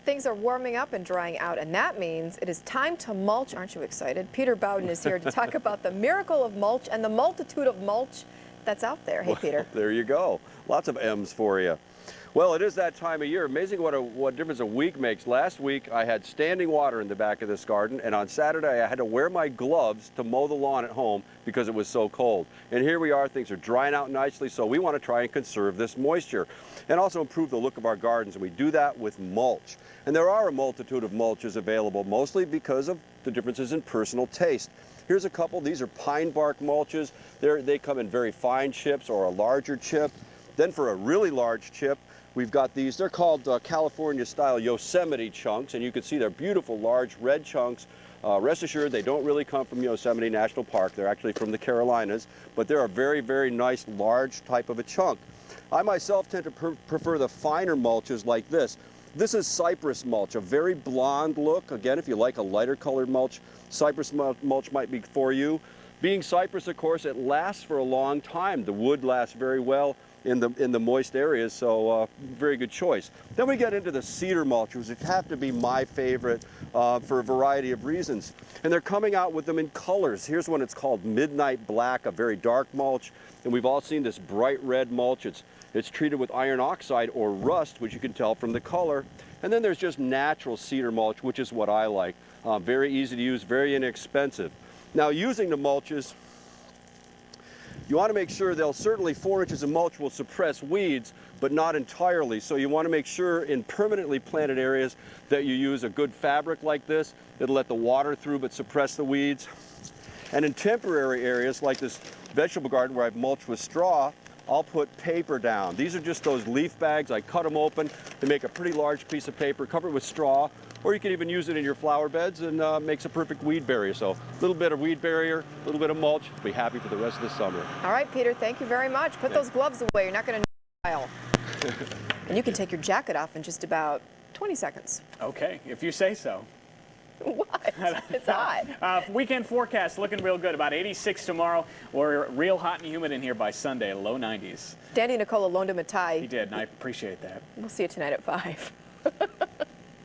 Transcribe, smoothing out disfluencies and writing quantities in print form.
things are warming up and drying out, and that means it is time to mulch. Aren't you excited? Peter Bowden is here to talk about the miracle of mulch and the multitude of mulch that's out there. Hey, Peter. There you go. Lots of M's for you. Well, it is that time of year. Amazing what difference a week makes. Last week, I had standing water in the back of this garden, and on Saturday, I had to wear my gloves to mow the lawn at home because it was so cold. And here we are. Things are drying out nicely, so we want to try and conserve this moisture and also improve the look of our gardens, and we do that with mulch. And there are a multitude of mulches available, mostly because of the differences in personal taste. Here's a couple. These are pine bark mulches. They come in very fine chips or a larger chip. Then for a really large chip, we've got these. They're called California-style Yosemite chunks, and you can see they're beautiful, large red chunks. Rest assured, they don't really come from Yosemite National Park. They're actually from the Carolinas, but they're a very, very nice, large type of a chunk. I myself tend to prefer the finer mulches like this. This is cypress mulch, a very blonde look. Again, if you like a lighter colored mulch, cypress mulch might be for you. Being cypress, of course, it lasts for a long time. The wood lasts very well in the moist areas, so very good choice. Then we get into the cedar mulch, which have to be my favorite for a variety of reasons. And they're coming out with them in colors. Here's one, it's called Midnight Black, a very dark mulch. And we've all seen this bright red mulch. It's treated with iron oxide or rust, which you can tell from the color. And then there's just natural cedar mulch, which is what I like. Very easy to use, very inexpensive. Now, using the mulches, you want to make sure certainly 4 inches of mulch will suppress weeds, but not entirely. So you want to make sure in permanently planted areas that you use a good fabric like this. It'll let the water through but suppress the weeds. And in temporary areas like this vegetable garden where I've mulched with straw, I'll put paper down. These are just those leaf bags. I cut them open to make a pretty large piece of paper, cover it with straw, or you can even use it in your flower beds and makes a perfect weed barrier. So a little bit of weed barrier, a little bit of mulch, be happy for the rest of the summer. All right, Peter, thank you very much. Put those gloves away. You're not going to know. And you can take your jacket off in just about 20 seconds. Okay, if you say so. What? It's hot. Weekend forecast looking real good. About 86 tomorrow. We're real hot and humid in here by Sunday, low 90s. Dandy Nicola loaned him a tie. He did, and I appreciate that. We'll see you tonight at 5.